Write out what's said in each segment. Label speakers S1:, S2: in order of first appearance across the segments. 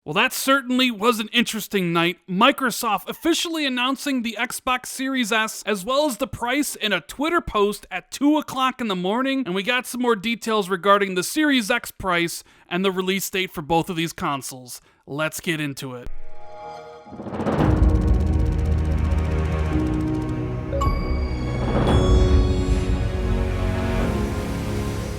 S1: Well, that certainly was an interesting night. Microsoft officially announcing the Xbox Series S, as well as the price in a Twitter post at 2 o'clock in the morning, and we got some more details regarding the Series X price and the release date for both of these consoles. Let's get into it.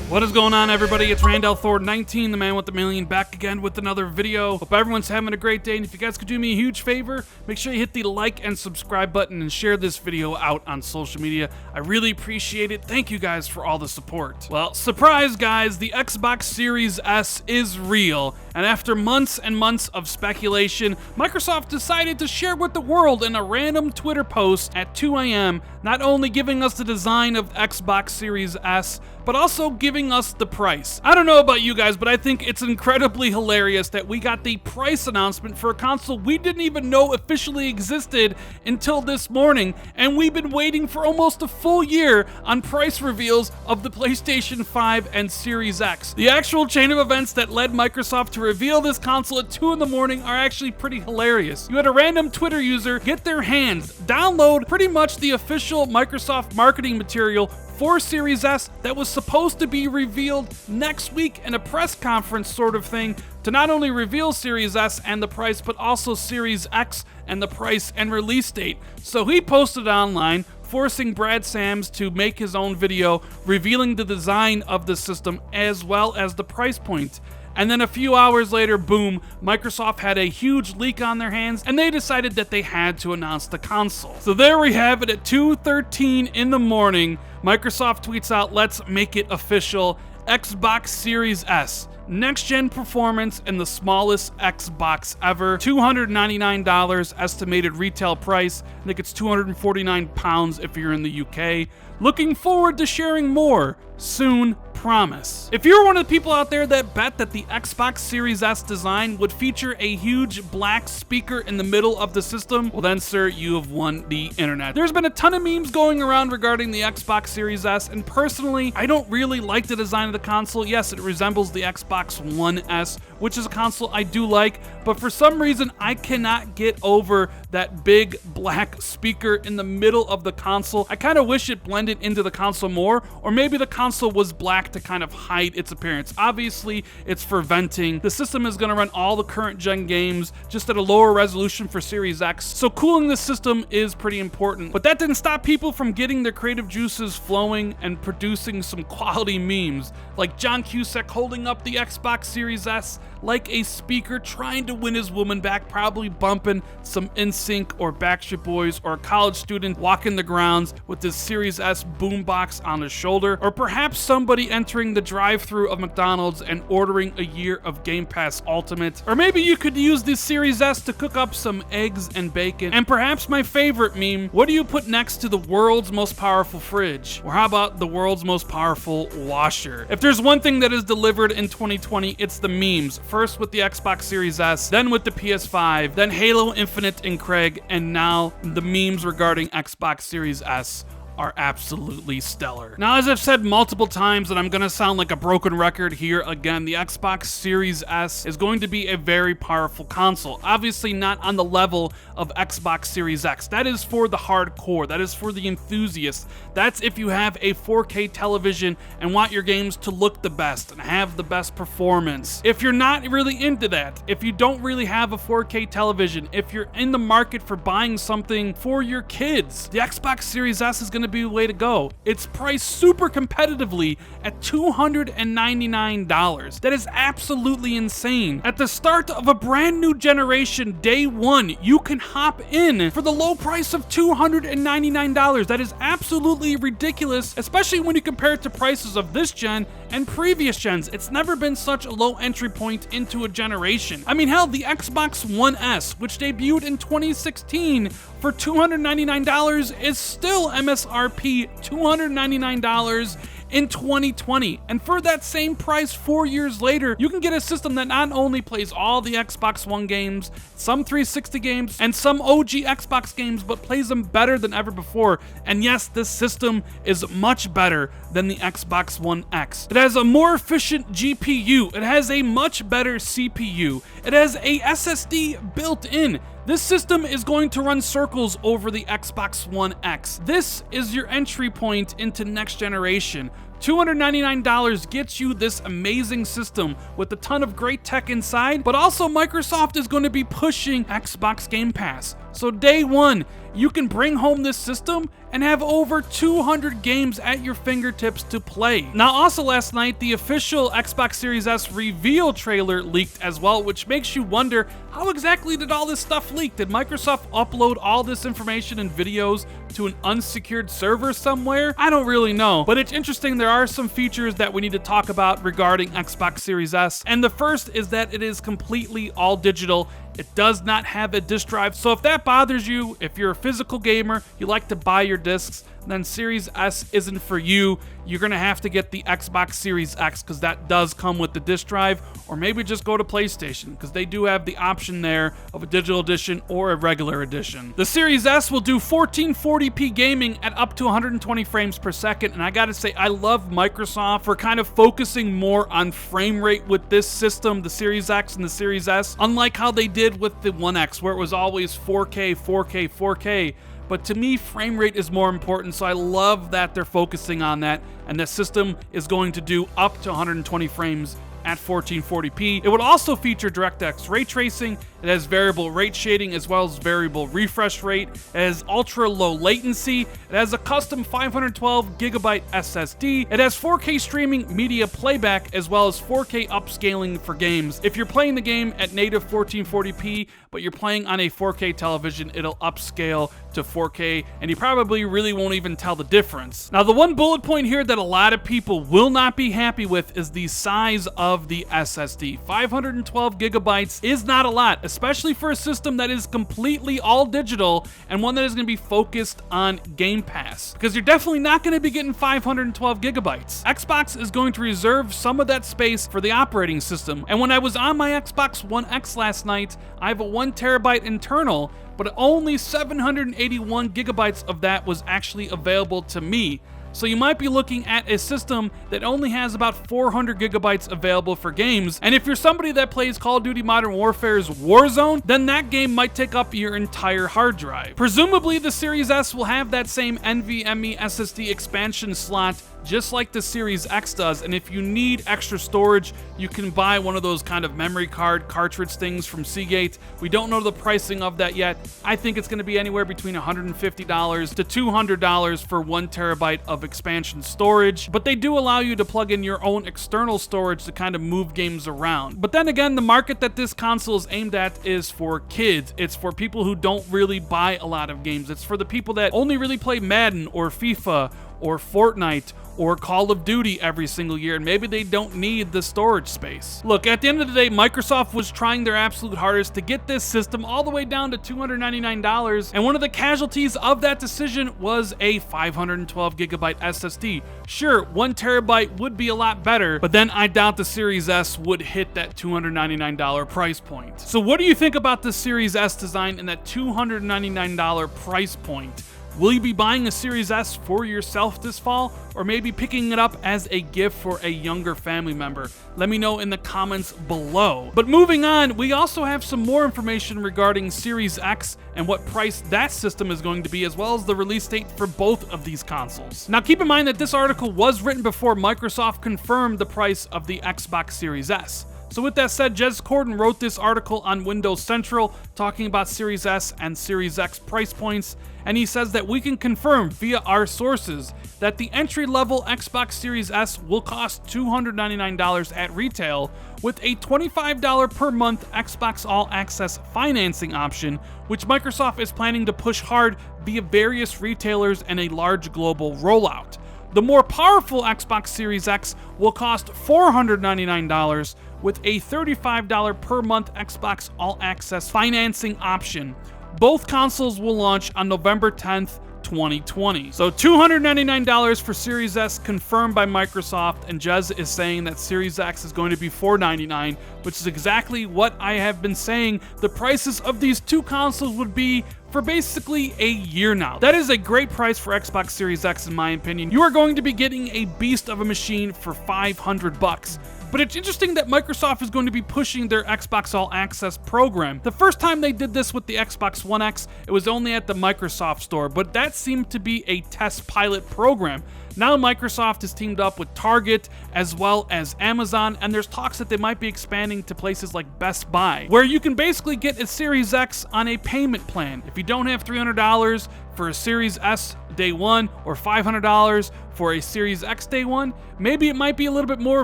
S1: What is going on, everybody? It's Randall Thor 19, the man with the million, back again with another video. Hope everyone's having a great day, and if you guys could do me a huge favor, make sure you hit the like and subscribe button and share this video out on social media. I really appreciate it. Thank you guys for all the support. Well, surprise guys, the Xbox Series S is real, and after months and months of speculation, Microsoft decided to share with the world in a random Twitter post at 2 a.m., not only giving us the design of Xbox Series S, but also giving us the price. I don't know about you guys, but I think it's incredibly hilarious that we got the price announcement for a console we didn't even know officially existed until this morning, and we've been waiting for almost a full year on price reveals of the PlayStation 5 and Series X. The actual chain of events that led Microsoft to reveal this console at 2 in the morning are actually pretty hilarious. You had a random Twitter user get their hands, download pretty much the official Microsoft marketing material for Series S that was supposed to be revealed next week in a press conference sort of thing to not only reveal Series S and the price, but also Series X and the price and release date. So he posted online, forcing Brad Sams to make his own video revealing the design of the system as well as the price point. And then a few hours later, boom, Microsoft had a huge leak on their hands, and they decided that they had to announce the console. So there we have it at 2:13 in the morning. Microsoft tweets out, "Let's make it official. Xbox Series S. Next-gen performance and the smallest Xbox ever. $299 estimated retail price. I think it's £249 if you're in the UK. Looking forward to sharing more soon, promise." If you're one of the people out there that bet that the Xbox Series S design would feature a huge black speaker in the middle of the system, well then, sir, you have won the internet. There's been a ton of memes going around regarding the Xbox Series S, and personally, I don't really like the design of the console. Yes, it resembles the Xbox One S, which is a console I do like, but for some reason, I cannot get over that big black speaker in the middle of the console. I kind of wish it blended into the console more, or maybe the console was black to kind of hide its appearance. Obviously, it's for venting. The system is going to run all the current gen games, just at a lower resolution for Series X, so cooling the system is pretty important. But that didn't stop people from getting their creative juices flowing and producing some quality memes, like John Cusack holding up the Xbox Series S like a speaker, trying to win his woman back, probably bumping some NSYNC or Backstreet Boys, or a college student walking the grounds with this Series S boombox on his shoulder, or perhaps somebody entering the drive-thru of McDonald's and ordering a year of Game Pass Ultimate. Or maybe you could use this Series S to cook up some eggs and bacon. And perhaps my favorite meme, what do you put next to the world's most powerful fridge? Or how about the world's most powerful washer? If there's one thing that is delivered in 2020, it's the memes. First with the Xbox Series S, then with the PS5, then Halo Infinite and Craig, and now the memes regarding Xbox Series S are absolutely stellar. Now, as I've said multiple times, and I'm gonna sound like a broken record here again, the Xbox Series S is going to be a very powerful console. Obviously not on the level of Xbox Series X. That is for the hardcore. That is for the enthusiasts. That's if you have a 4K television and want your games to look the best and have the best performance. If you're not really into that, if you don't really have a 4K television, if you're in the market for buying something for your kids, the Xbox Series S is going to be the way to go. It's priced super competitively at $299. That is absolutely insane. At the start of a brand new generation, day one, you can hop in for the low price of $299. That is absolutely ridiculous, especially when you compare it to prices of this gen and previous gens. It's never been such a low entry point into a generation. I mean, hell, the Xbox One S, which debuted in 2016 for $299, is still MSRP $299 in 2020. And for that same price 4 years later, you can get a system that not only plays all the Xbox One games, some 360 games, and some OG Xbox games, but plays them better than ever before. And yes, this system is much better than the Xbox One X. It has a more efficient GPU, it has a much better CPU, it has a SSD built in. This system is going to run circles over the Xbox One X. This is your entry point into next generation. $299 gets you this amazing system with a ton of great tech inside, but also Microsoft is going to be pushing Xbox Game Pass. So day one, you can bring home this system and have over 200 games at your fingertips to play. Now also last night, the official Xbox Series S reveal trailer leaked as well, which makes you wonder, how exactly did all this stuff leak? Did Microsoft upload all this information and videos to an unsecured server somewhere? I don't really know, but it's interesting. There are some features that we need to talk about regarding Xbox Series S, and the first is that it is completely all digital. It does not have a disk drive, so if that bothers you, if you're a physical gamer, you like to buy your discs, then Series S isn't for you. You're going to have to get the Xbox Series X because that does come with the disc drive, or maybe just go to PlayStation because they do have the option there of a digital edition or a regular edition. The Series S will do 1440p gaming at up to 120 frames per second, and I gotta say, I love Microsoft for kind of focusing more on frame rate with this system, the Series X and the Series S, unlike how they did with the One X, where it was always 4K, 4K, 4K. But to me, frame rate is more important, so I love that they're focusing on that, and the system is going to do up to 120 frames at 1440p. It would also feature DirectX ray tracing. It has variable rate shading as well as variable refresh rate. It has ultra low latency. It has a custom 512 gigabyte SSD. It has 4K streaming media playback as well as 4K upscaling for games. If you're playing the game at native 1440p, but you're playing on a 4K television, it'll upscale to 4K, and you probably really won't even tell the difference. Now, the one bullet point here that a lot of people will not be happy with is the size of the SSD. 512 gigabytes is not a lot, especially for a system that is completely all digital and one that is going to be focused on Game Pass, because you're definitely not going to be getting 512 gigabytes. Xbox is going to reserve some of that space for the operating system, and when I was on my Xbox One X last night, I have a 1 terabyte internal, but only 781 gigabytes of that was actually available to me. So you might be looking at a system that only has about 400 gigabytes available for games, and if you're somebody that plays Call of Duty Modern Warfare's Warzone, then that game might take up your entire hard drive. Presumably the Series S will have that same NVMe SSD expansion slot just like the Series X does, and if you need extra storage, you can buy one of those kind of memory card cartridge things from Seagate. We don't know the pricing of that yet. I think it's going to be anywhere between $150 to $200 for 1 terabyte of expansion storage, but they do allow you to plug in your own external storage to kind of move games around. But then again, the market that this console is aimed at is for kids. It's for people who don't really buy a lot of games. It's for the people that only really play Madden or FIFA or Fortnite or Call of Duty every single year, and maybe they don't need the storage space. Look, at the end of the day, Microsoft was trying their absolute hardest to get this system all the way down to $299, and one of the casualties of that decision was a 512 gigabyte SSD. Sure, 1 terabyte would be a lot better, but then I doubt the Series S would hit that $299 price point. So what do you think about the Series S design and that $299 price point? Will you be buying a Series S for yourself this fall, or maybe picking it up as a gift for a younger family member? Let me know in the comments below. But moving on, we also have some more information regarding Series X and what price that system is going to be, as well as the release date for both of these consoles. Now keep in mind that this article was written before Microsoft confirmed the price of the Xbox Series S. So with that said, Jez Corden wrote this article on Windows Central talking about Series S and Series X price points, and he says that we can confirm via our sources that the entry-level Xbox Series S will cost $299 at retail, with a $25 per month Xbox All Access financing option, which Microsoft is planning to push hard via various retailers and a large global rollout. The more powerful Xbox Series X will cost $499, with a $35 per month Xbox All Access financing option. Both consoles will launch on November 10th, 2020. So $299 for Series S confirmed by Microsoft, and Jez is saying that Series X is going to be $499, which is exactly what I have been saying the prices of these two consoles would be for basically a year now. That is a great price for Xbox Series X in my opinion. You are going to be getting a beast of a machine for $500. But it's interesting that Microsoft is going to be pushing their Xbox All Access program. The first time they did this with the Xbox One X, it was only at the Microsoft Store, but that seemed to be a test pilot program. Now Microsoft has teamed up with Target as well as Amazon, and there's talks that they might be expanding to places like Best Buy, where you can basically get a Series X on a payment plan. If you don't have $300 for a Series S day one or $500 for a Series X day one, maybe it might be a little bit more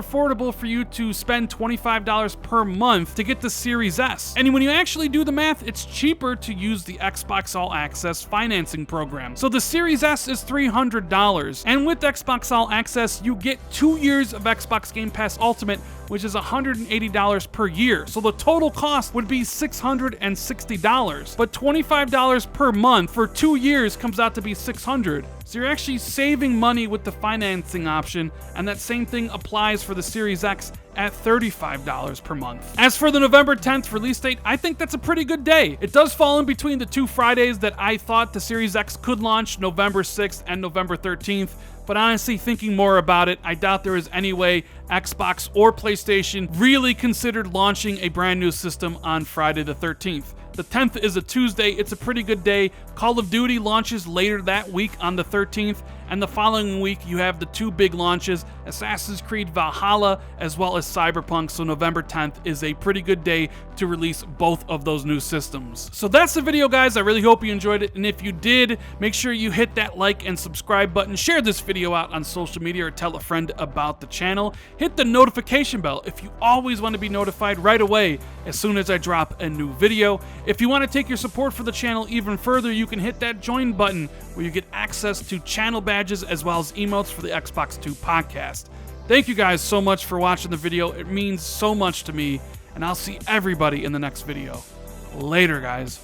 S1: affordable for you to spend $25 per month to get the Series S. And when you actually do the math, it's cheaper to use the Xbox All Access financing program. So the Series S is $300, and with Xbox All Access, you get 2 years of Xbox Game Pass Ultimate, which is $180 per year. So the total cost would be $660, but $25 per month for 2 years comes out to be $600. So you're actually saving money with the financing option, and that same thing applies for the Series X at $35 per month. As for the November 10th release date, I think that's a pretty good day. It does fall in between the 2 Fridays that I thought the Series X could launch, November 6th and November 13th, but honestly, thinking more about it, I doubt there is any way Xbox or PlayStation really considered launching a brand new system on Friday the 13th. The 10th is a Tuesday, it's a pretty good day. Call of Duty launches later that week on the 13th, and the following week you have the 2 big launches, Assassin's Creed Valhalla as well as Cyberpunk, so November 10th is a pretty good day to release both of those new systems. So that's the video, guys. I really hope you enjoyed it, and if you did, make sure you hit that like and subscribe button, share this video out on social media, or tell a friend about the channel. Hit the notification bell if you always want to be notified right away as soon as I drop a new video. If you want to take your support for the channel even further, you can hit that join button where you get access to channel badges as well as emotes for the Xbox 2 podcast. Thank you guys so much for watching the video. It means so much to me, and I'll see everybody in the next video. Later, guys.